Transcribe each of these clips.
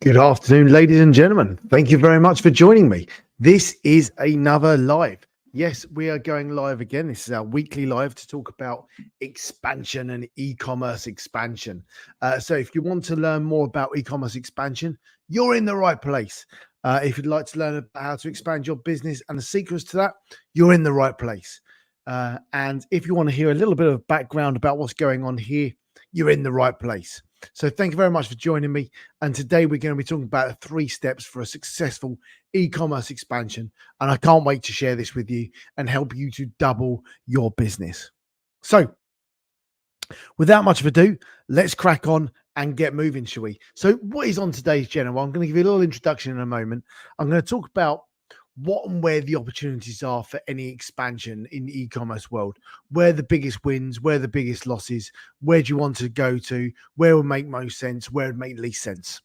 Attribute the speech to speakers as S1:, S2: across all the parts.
S1: Good afternoon, ladies and gentlemen. Thank you very much for joining me. This is another live. Yes, we are going live again. This is our weekly live to talk about expansion and e-commerce expansion. So if you want to learn more about e-commerce expansion, you're in the right place. If you'd like to learn about how to expand your business and the secrets to that, you're in the right place. And if you want to hear a little bit of background about what's going on here, you're in the right place. So thank you very much for joining me. And today we're going to be talking about 3 steps for a successful e-commerce expansion. And I can't wait to share this with you and help you to double your business. So without much of ado, let's crack on and get moving, shall we? So what is on today's agenda? Well, I'm going to give you a little introduction in a moment. I'm going to talk about what and where the opportunities are for any expansion in the e-commerce world, where the biggest wins, where the biggest losses, where do you want to go to, where would make most sense, where would make least sense.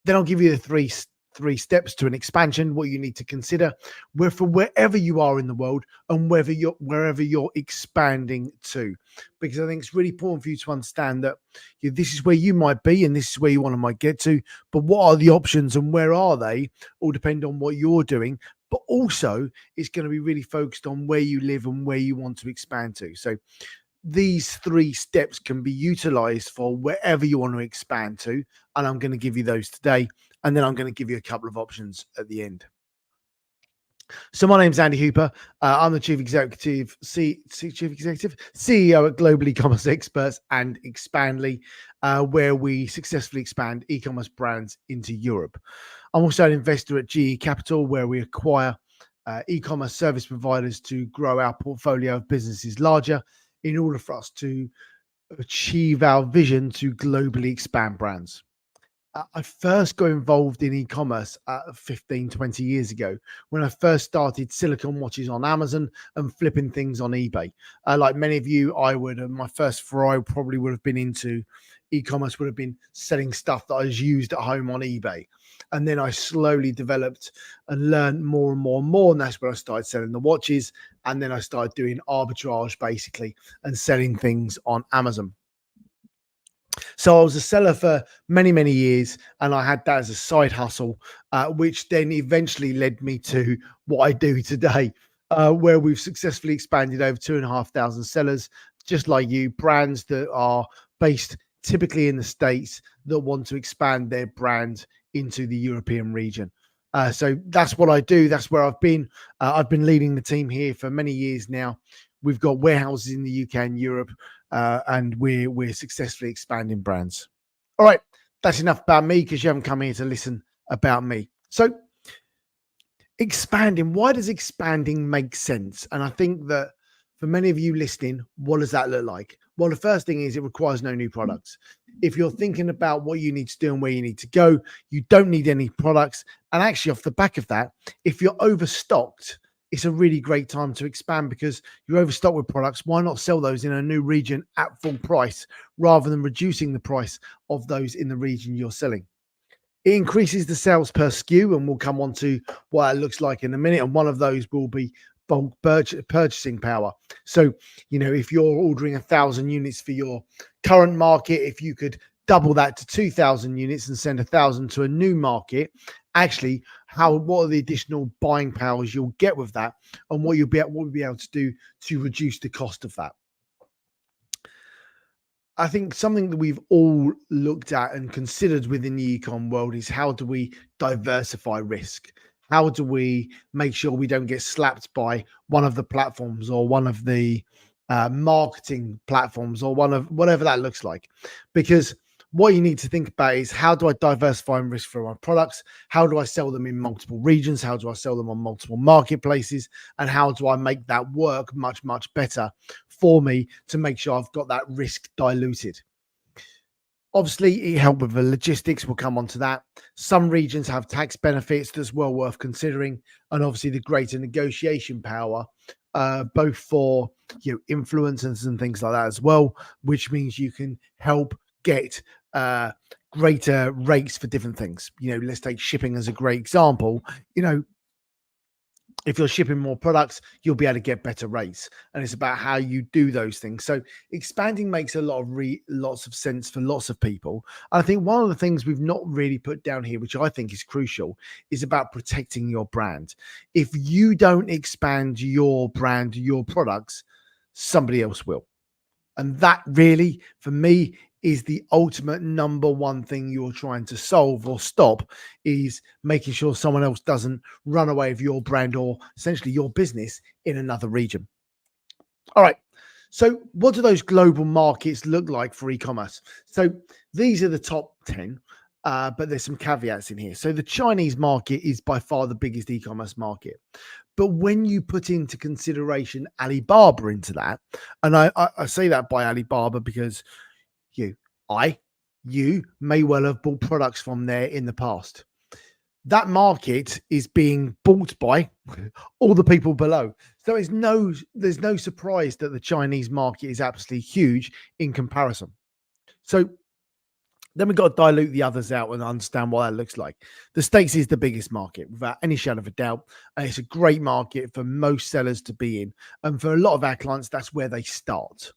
S1: Then I'll give you the three steps to an expansion, what you need to consider, where for wherever you are in the world and wherever you're expanding to, because I think it's really important for you to understand that this is where you might be and this is where you might get to, but what are the options and where are they all depend on what you're doing. But also it's going to be really focused on where you live and where you want to expand to. So these 3 steps can be utilized for wherever you want to expand to. And I'm going to give you those today. And then I'm going to give you a couple of options at the end. So my name's Andy Hooper. I'm the Chief Executive CEO at Global E-commerce Experts and Expandly, where we successfully expand e-commerce brands into Europe. I'm also an investor at GE Capital, where we acquire e-commerce service providers to grow our portfolio of businesses larger in order for us to achieve our vision to globally expand brands. I first got involved in e-commerce 15, 20 years ago when I first started silicone watches on Amazon and flipping things on eBay. Like many of you, my first foray probably would have been into e-commerce, would have been selling stuff that I was used at home on eBay. And then I slowly developed and learned more and more and more. And that's where I started selling the watches. And then I started doing arbitrage basically and selling things on Amazon. So I was a seller for many, many years, and I had that as a side hustle, which then eventually led me to what I do today, where we've successfully expanded over 2,500 sellers, just like you, brands that are based typically in the States that want to expand their brand into the European region. So that's what I do. That's where I've been. I've been leading the team here for many years now. We've got warehouses in the UK and Europe, and we're successfully expanding brands. All right, that's enough about me because you haven't come here to listen about me. So expanding, why does expanding make sense? And I think that for many of you listening, what does that look like? Well, the first thing is it requires no new products. If you're thinking about what you need to do and where you need to go, you don't need any products. And actually, off the back of that, if you're overstocked, it's a really great time to expand because you're overstocked with products. Why not sell those in a new region at full price rather than reducing the price of those in the region you're selling? It increases the sales per SKU, and we'll come on to what it looks like in a minute. And one of those will be bulk purchasing power. So, if you're ordering 1,000 units for your current market, if you could double that to 2,000 units and send 1,000 to a new market, actually, what are the additional buying powers you'll get with that, and what you'll be able to do to reduce the cost of that? I think something that we've all looked at and considered within the e-com world is how do we diversify risk? How do we make sure we don't get slapped by one of the platforms or one of the marketing platforms or one of whatever that looks like? Because what you need to think about is how do I diversify and risk for my products? How do I sell them in multiple regions? How do I sell them on multiple marketplaces? And how do I make that work much, much better for me to make sure I've got that risk diluted? Obviously, it helps with the logistics. We'll come on to that. Some regions have tax benefits that's well worth considering. And obviously the greater negotiation power, both for influencers and things like that as well, which means you can help get greater rates for different things. Let's take shipping as a great example. If you're shipping more products, you'll be able to get better rates. And it's about how you do those things. So expanding makes a lot of lots of sense for lots of people. I think one of the things we've not really put down here, which I think is crucial, is about protecting your brand. If you don't expand your brand, your products, somebody else will. And that really, for me, is the ultimate number one thing you're trying to solve or stop, is making sure someone else doesn't run away with your brand or essentially your business in another region. All right. So what do those global markets look like for e-commerce? So these are the top 10, but there's some caveats in here. So the Chinese market is by far the biggest e-commerce market. But when you put into consideration Alibaba into that, and I say that by Alibaba because you may well have bought products from there in the past. That market is being bought by all the people below. So there's no surprise that the Chinese market is absolutely huge in comparison. So then we've got to dilute the others out and understand what that looks like. The States is the biggest market without any shadow of a doubt. And it's a great market for most sellers to be in. And for a lot of our clients, that's where they start.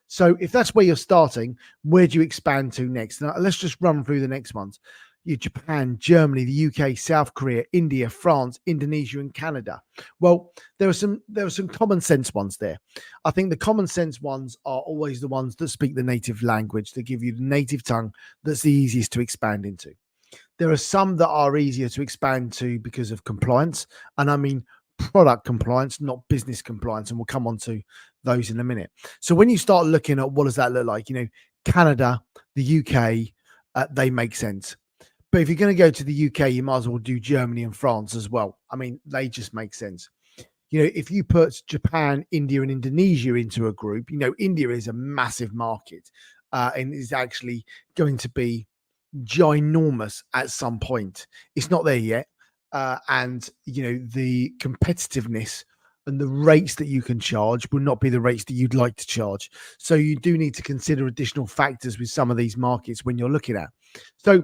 S1: So if that's where you're starting, where do you expand to next? Now, let's just run through the next ones. Japan, Germany, the UK, South Korea, India, France, Indonesia, and Canada. Well, there are some common sense ones there. I think the common sense ones are always the ones that speak the native language, that give you the native tongue, that's the easiest to expand into. There are some that are easier to expand to because of compliance, and I mean product compliance, not business compliance, and we'll come on to those in a minute. So when you start looking at what does that look like, Canada, the UK, they make sense. But if you're going to go to the UK, you might as well do Germany and France as well. I mean, they just make sense. If you put Japan, India, and Indonesia into a group, India is a massive market and is actually going to be ginormous at some point. It's not there yet. And the competitiveness and the rates that you can charge will not be the rates that you'd like to charge. So you do need to consider additional factors with some of these markets when you're looking at. So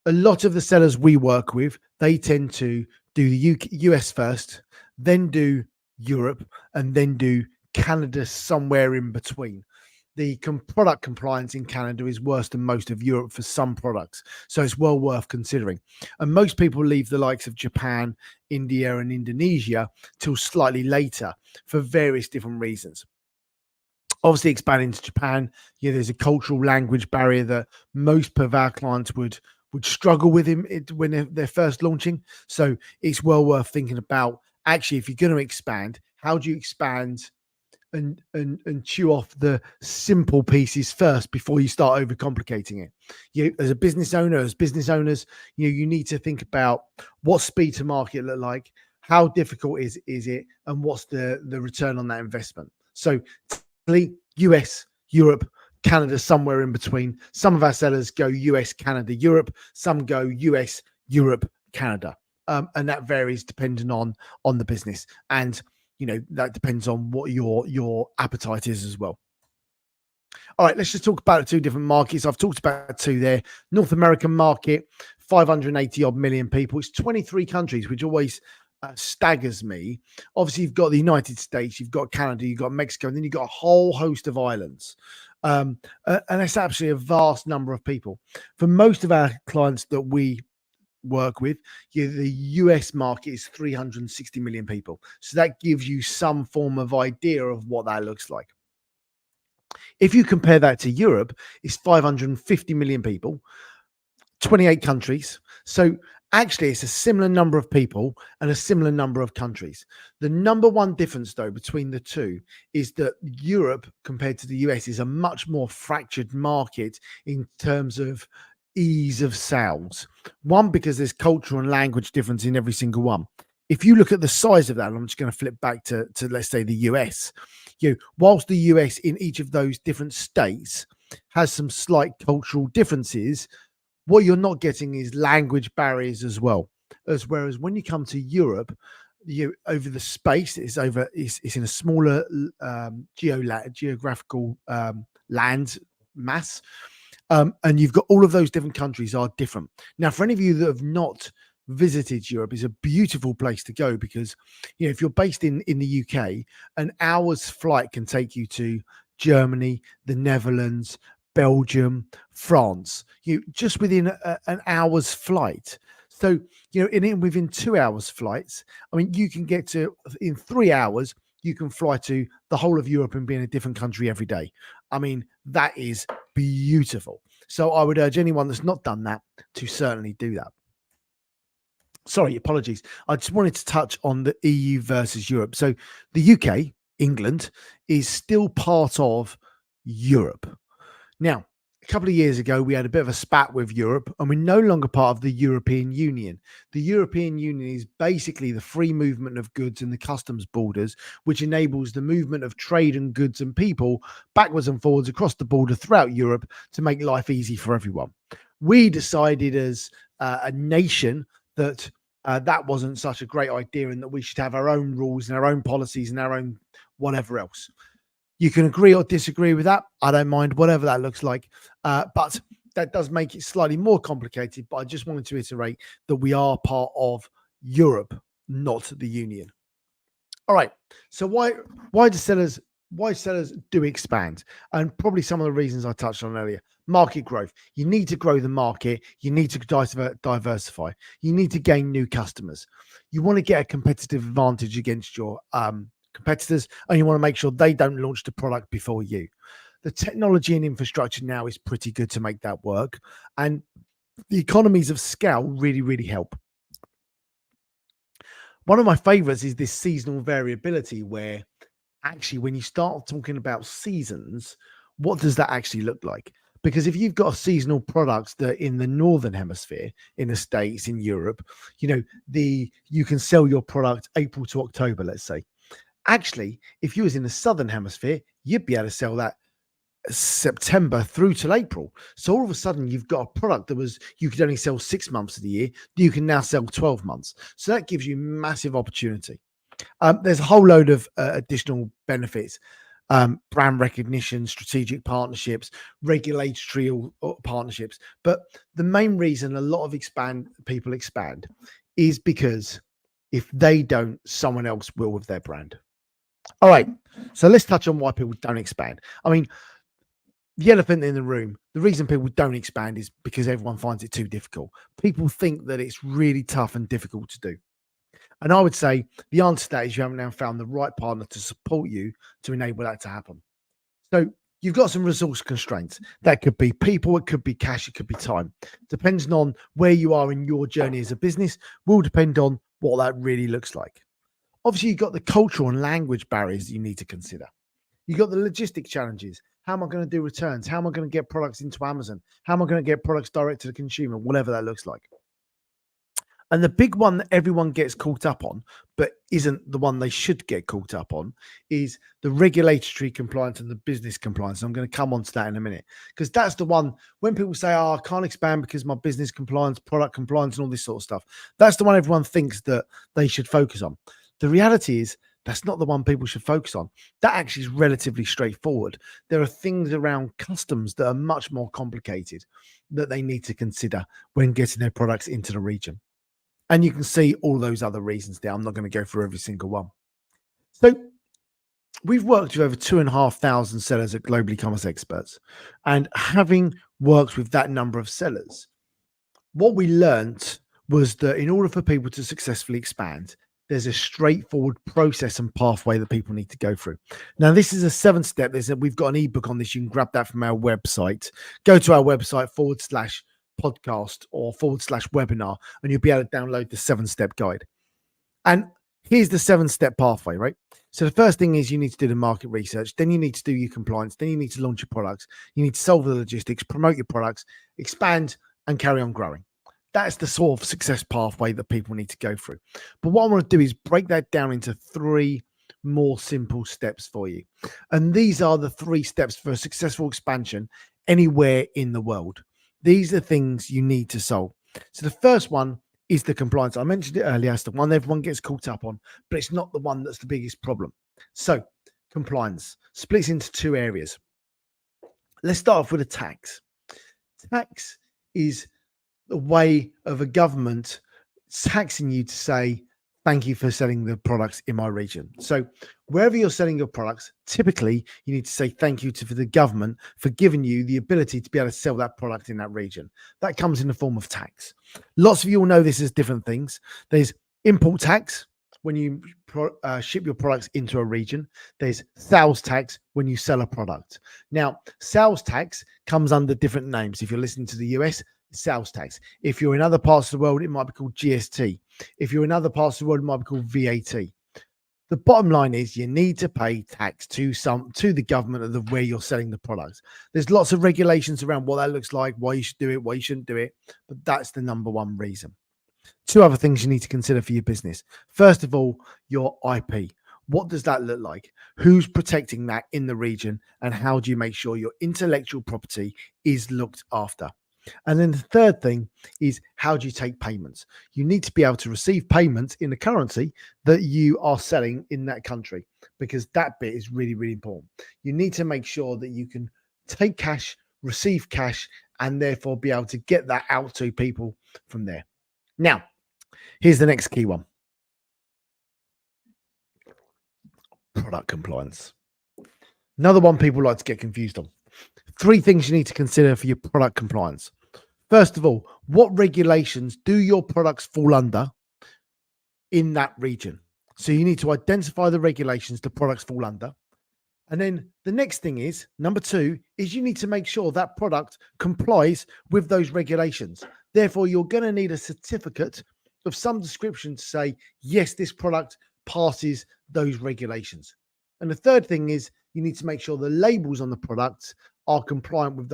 S1: a lot of the sellers we work with, they tend to do the US first, then do Europe, and then do Canada somewhere in between. The product compliance in Canada is worse than most of Europe for some products. So it's well worth considering. And most people leave the likes of Japan, India, and Indonesia till slightly later for various different reasons. Obviously, expanding to Japan, there's a cultural language barrier that most of our clients would struggle with when they're first launching. So it's well worth thinking about, actually, if you're going to expand, how do you expand and chew off the simple pieces first before you start overcomplicating it. As a business owner, as business owners, you need to think about what speed to market look like, how difficult is it, and what's the return on that investment. So US, Europe, Canada, somewhere in between. Some of our sellers go US, Canada, Europe. Some go US, Europe, Canada, and that varies depending on the business, and that depends on what your appetite is as well. All right, let's just talk about the two different markets. I've talked about two there. North American market, 580 odd million people. It's 23 countries, which always staggers me. Obviously, you've got the United States, you've got Canada, you've got Mexico, and then you've got a whole host of islands. And that's absolutely a vast number of people. For most of our clients that we work with, the US market is 360 million people. So that gives you some form of idea of what that looks like. If you compare that to Europe, it's 550 million people, 28 countries. So actually, it's a similar number of people and a similar number of countries. The number one difference, though, between the two is that Europe, compared to the US, is a much more fractured market in terms of ease of sales. One, because there's cultural and language difference in every single one. If you look at the size of that, and I'm just going to flip back to let's say the US, whilst the US in each of those different states has some slight cultural differences, what you're not getting is language barriers as well. Whereas when you come to Europe, over the space, it's in a smaller geographical land mass. And you've got all of those different countries are different. Now, for any of you that have not visited Europe, it's a beautiful place to go because, if you're based in the UK, an hour's flight can take you to Germany, the Netherlands, Belgium, France. You just within an hour's flight. So, within 2 hours flights, I mean, you can get to in 3 hours. You can fly to the whole of Europe and be in a different country every day. I mean, that is beautiful. So I would urge anyone that's not done that to certainly do that. Sorry, apologies. I just wanted to touch on the EU versus Europe. So the UK, England, is still part of Europe. Now, a couple of years ago, we had a bit of a spat with Europe, and we're no longer part of the European Union. The European Union is basically the free movement of goods and the customs borders, which enables the movement of trade and goods and people backwards and forwards across the border throughout Europe to make life easy for everyone. We decided as a nation that that wasn't such a great idea and that we should have our own rules and our own policies and our own whatever else. You can agree or disagree with that. I don't mind, whatever that looks like. But that does make it slightly more complicated. But I just wanted to iterate that we are part of Europe, not the Union. All right. So why sellers do expand? And probably some of the reasons I touched on earlier. Market growth. You need to grow the market. You need to diversify. You need to gain new customers. You want to get a competitive advantage against your competitors, and you want to make sure they don't launch the product before you. The technology and infrastructure now is pretty good to make that work, and the economies of scale really, really help. One of my favorites is this seasonal variability, where actually when you start talking about seasons, what does that actually look like? Because if you've got seasonal products that in the northern hemisphere, in the States, in Europe, you can sell your product April to October, let's say. Actually, if you was in the southern hemisphere, you'd be able to sell that September through till April. So all of a sudden, you've got a product that you could only sell 6 months of the year. You can now sell 12 months. So that gives you massive opportunity. There's a whole load of additional benefits. Brand recognition, strategic partnerships, regulatory partnerships. But the main reason a lot of people expand is because if they don't, someone else will with their brand. All right, so let's touch on why people don't expand. I mean, the elephant in the room, the reason people don't expand is because everyone finds it too difficult. People think that it's really tough and difficult to do. And I would say the answer to that is you haven't now found the right partner to support you to enable that to happen. So you've got some resource constraints. That could be people, it could be cash, it could be time. Depending on where you are in your journey as a business will depend on what that really looks like. Obviously, you've got the cultural and language barriers that you need to consider. You've got the logistic challenges. How am I going to do returns? How am I going to get products into Amazon? How am I going to get products direct to the consumer? Whatever that looks like. And the big one that everyone gets caught up on, but isn't the one they should get caught up on, is the regulatory compliance and the business compliance. I'm going to come on to that in a minute, because that's the one when people say, oh, I can't expand because my business compliance, product compliance, and all this sort of stuff. That's the one everyone thinks that they should focus on. The reality is that's not the one people should focus on. That actually is relatively straightforward. There are things around customs that are much more complicated that they need to consider when getting their products into the region. And you can see all those other reasons there. I'm not going to go through every single one. So we've worked with over 2,500 sellers at Global E-commerce Experts. And having worked with that number of sellers, what we learned was that in order for people to successfully expand, there's a straightforward process and pathway that people need to go through. Now, this is a 7-step. We've got an ebook on this. You can grab that from our website. Go to our website /podcast or /webinar, and you'll be able to download the 7-step guide. And here's the 7-step pathway, right? So the first thing is you need to do the market research. Then you need to do your compliance. Then you need to launch your products. You need to solve the logistics, promote your products, expand, and carry on growing. That's the sort of success pathway that people need to go through. But what I want to do is break that down into 3 more simple steps for you. And these are the 3 steps for a successful expansion anywhere in the world. These are things you need to solve. So the first one is the compliance. I mentioned it earlier. It's the one everyone gets caught up on, but it's not the one that's the biggest problem. So compliance splits into 2 areas. Let's start off with a tax. Tax is the way of a government taxing you to say, thank you for selling the products in my region. So wherever you're selling your products, typically you need to say thank you to for the government for giving you the ability to be able to sell that product in that region. That comes in the form of tax. Lots of you will know this as different things. There's import tax when you ship your products into a region. There's sales tax when you sell a product. Now, sales tax comes under different names. If you're listening to the US, sales tax. If you're in other parts of the world, it might be called GST. If you're in other parts of the world, it might be called VAT. The bottom line is you need to pay tax to the government of where you're selling the products. There's lots of regulations around what that looks like, why you should do it, why you shouldn't do it, but that's the number one reason. Two other things you need to consider for your business. First of all, your IP. What does that look like? Who's protecting that in the region? And how do you make sure your intellectual property is looked after? And then the third thing is, how do you take payments? You need to be able to receive payments in the currency that you are selling in that country, because that bit is really, really important. You need to make sure that you can take cash, receive cash, and therefore be able to get that out to people from there. Now, here's the next key one. Product compliance. Another one people like to get confused on. Three things you need to consider for your product compliance. First of all, what regulations do your products fall under in that region? So you need to identify the regulations the products fall under. And then the next thing is, number two, is you need to make sure that product complies with those regulations. Therefore, you're going to need a certificate of some description to say, yes, this product passes those regulations. And the third thing is, you need to make sure the labels on the products are compliant with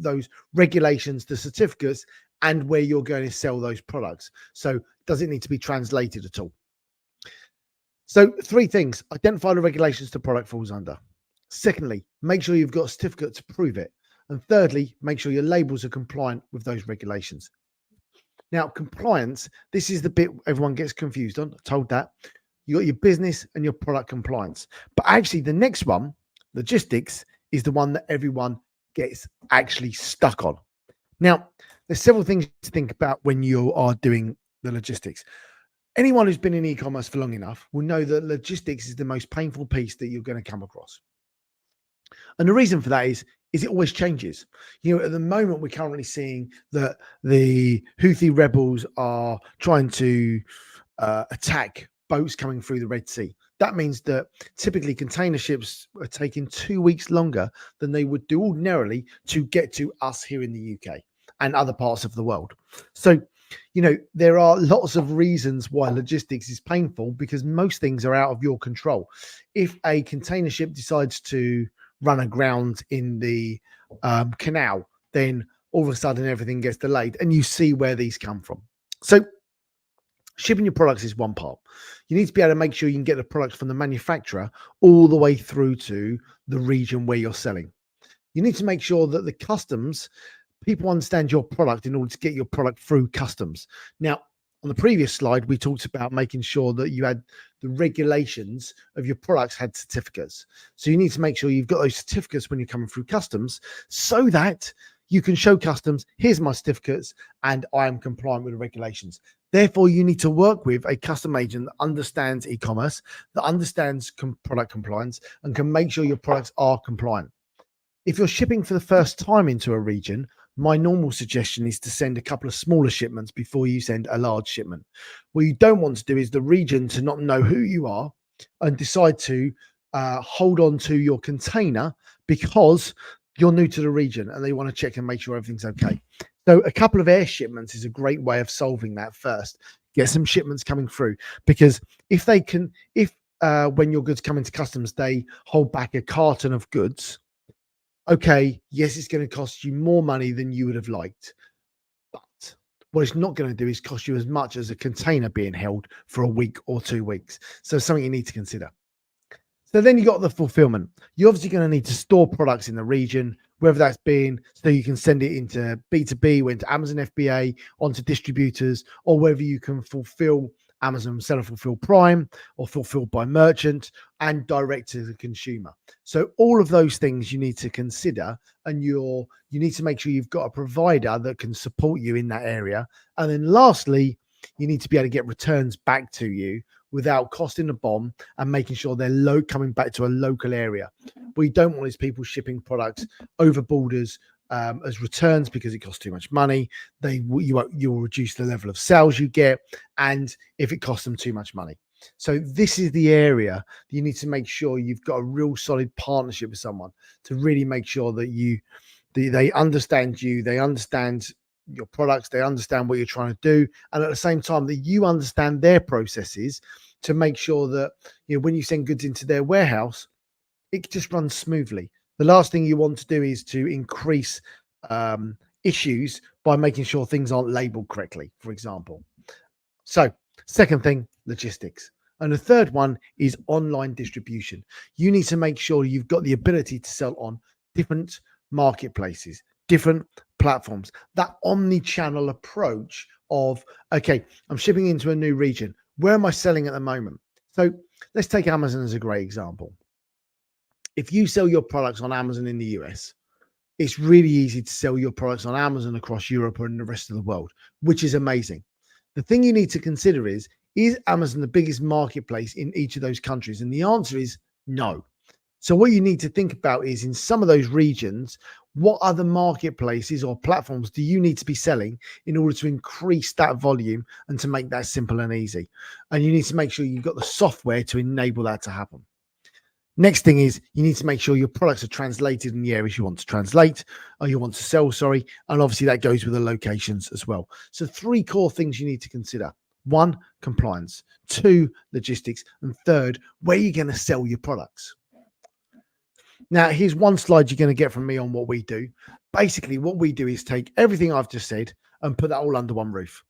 S1: those regulations, the certificates, and where you're going to sell those products. So does it need to be translated at all? So three things: identify the regulations the product falls under. Secondly, make sure you've got a certificate to prove it. And thirdly, make sure your labels are compliant with those regulations. Now, compliance, this is the bit everyone gets confused on. I told that. You got your business and your product compliance. But actually, the next one, logistics, is the one that everyone gets actually stuck on. Now, there's several things to think about when you are doing the logistics. Anyone who's been in e-commerce for long enough will know that logistics is the most painful piece that you're going to come across. And the reason for that is it always changes. You know, at the moment, we're currently seeing that the Houthi rebels are trying to attack boats coming through the Red Sea. That means that typically container ships are taking 2 weeks longer than they would do ordinarily to get to us here in the UK and other parts of the world. So, you know, there are lots of reasons why logistics is painful, because most things are out of your control. If a container ship decides to run aground in the canal, then all of a sudden everything gets delayed, and you see where these come from. So shipping your products is one part. You need to be able to make sure you can get the product from the manufacturer all the way through to the region where you're selling. You need to make sure that the customs, people understand your product in order to get your product through customs. Now, on the previous slide, we talked about making sure that you had the regulations of your products had certificates. So you need to make sure you've got those certificates when you're coming through customs, so that you can show customs, here's my certificates, and I am compliant with the regulations. Therefore, you need to work with a custom agent that understands e-commerce, that understands product compliance, and can make sure your products are compliant. If you're shipping for the first time into a region, my normal suggestion is to send a couple of smaller shipments before you send a large shipment. What you don't want to do is the region to not know who you are and decide to hold on to your container because you're new to the region and they want to check and make sure everything's okay. So a couple of air shipments is a great way of solving that first. Get some shipments coming through, because if when your goods come into customs, they hold back a carton of goods, okay, yes, it's going to cost you more money than you would have liked. But what it's not going to do is cost you as much as a container being held for a week or 2 weeks. So something you need to consider. So then you got the fulfillment. You're obviously going to need to store products in the region, whether that's being so you can send it into B2B, into Amazon FBA, onto distributors, or whether you can fulfill Amazon Seller Fulfill Prime or fulfilled by merchant and direct to the consumer. So all of those things you need to consider, and you need to make sure you've got a provider that can support you in that area. And then lastly, you need to be able to get returns back to you without costing a bomb and making sure they're coming back to a local area. What you don't want is people shipping products over borders as returns because it costs too much money. You'll reduce the level of sales you get, and if it costs them too much money. So this is the area that you need to make sure you've got a real solid partnership with someone to really make sure that they understand you, they understand your products, they understand what you're trying to do, and at the same time that you understand their processes to make sure that when you send goods into their warehouse, it just runs smoothly. The last thing you want to do is to increase issues by making sure things aren't labeled correctly, for example. So, second thing, logistics. And the third one is online distribution. You need to make sure you've got the ability to sell on different marketplaces, different platforms. That omni-channel approach of, okay, I'm shipping into a new region. Where am I selling at the moment? So let's take Amazon as a great example. If you sell your products on Amazon in the US, it's really easy to sell your products on Amazon across Europe and the rest of the world, which is amazing. The thing you need to consider is Amazon the biggest marketplace in each of those countries? And the answer is no. So what you need to think about is in some of those regions, what other marketplaces or platforms do you need to be selling in order to increase that volume and to make that simple and easy? And you need to make sure you've got the software to enable that to happen. Next thing is you need to make sure your products are translated in the areas you want to translate or you want to sell, sorry. And obviously that goes with the locations as well. So 3 core things you need to consider. 1, compliance. 2, logistics. And 3rd, where you're going to sell your products. Now, here's one slide you're going to get from me on what we do. Basically, what we do is take everything I've just said and put that all under one roof.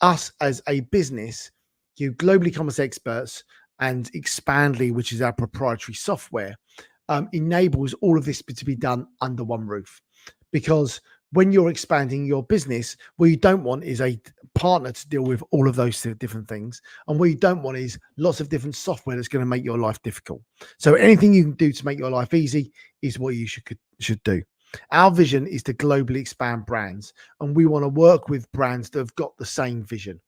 S1: Us as a business, Global E-commerce Experts and Expandly, which is our proprietary software, enables all of this to be done under one roof. Because when you're expanding your business, what you don't want is a partner to deal with all of those different things. And what you don't want is lots of different software that's going to make your life difficult. So anything you can do to make your life easy is what you should do. Our vision is to globally expand brands, and we want to work with brands that have got the same vision.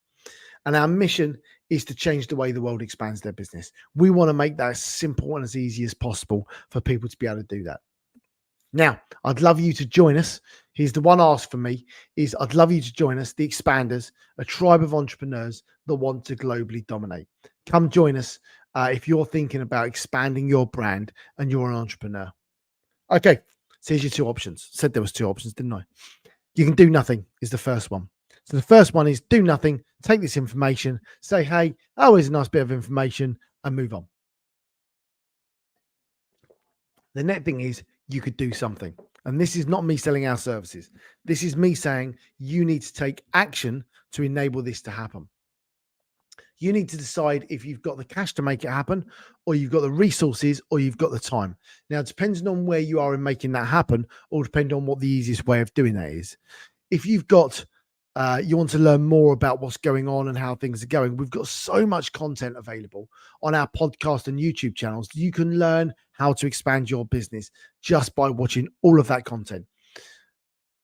S1: And our mission is to change the way the world expands their business. We want to make that as simple and as easy as possible for people to be able to do that. Now, I'd love you to join us. Here's the one ask from me is I'd love you to join us, the Expanders, a tribe of entrepreneurs that want to globally dominate. Come join us if you're thinking about expanding your brand and you're an entrepreneur. Okay, so here's your 2 options. Said there was 2 options, didn't I? You can do nothing is the first one. So the first one is do nothing, take this information, say, hey, here's a nice bit of information and move on. The next thing is you could do something. And this is not me selling our services. This is me saying you need to take action to enable this to happen. You need to decide if you've got the cash to make it happen, or you've got the resources, or you've got the time. Now, depending on where you are in making that happen, or depending on what the easiest way of doing that is. If you've got you want to learn more about what's going on and how things are going, we've got so much content available on our podcast and YouTube channels. You can learn how to expand your business just by watching all of that content.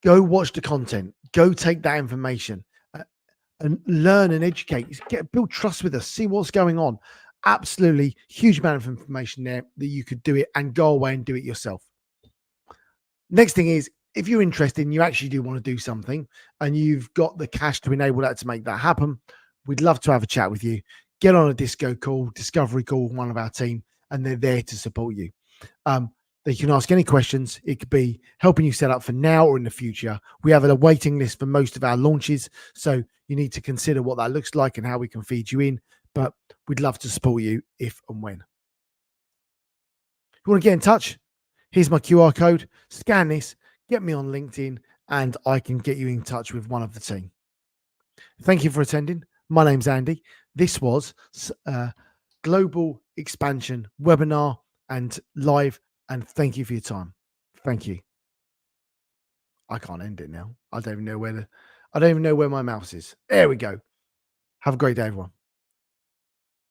S1: Go watch the content. Go take that information and learn and educate. Build trust with us. See what's going on. Absolutely huge amount of information there that you could do it and go away and do it yourself. Next thing is, if you're interested and you actually do want to do something and you've got the cash to enable that to make that happen, we'd love to have a chat with you. Get on a discovery call with one of our team, and they're there to support you. They can ask any questions. It could be helping you set up for now or in the future. We have a waiting list for most of our launches, so you need to consider what that looks like and how we can feed you in, but we'd love to support you if and when. If you want to get in touch, here's my QR code. Scan this. Get me on LinkedIn and I can get you in touch with one of the team. Thank you for attending. My name's Andy. This was Global Expansion webinar and live, and thank you for your time. Thank you. I can't end it now. I don't even know where my mouse is. There we go. Have a great day, everyone.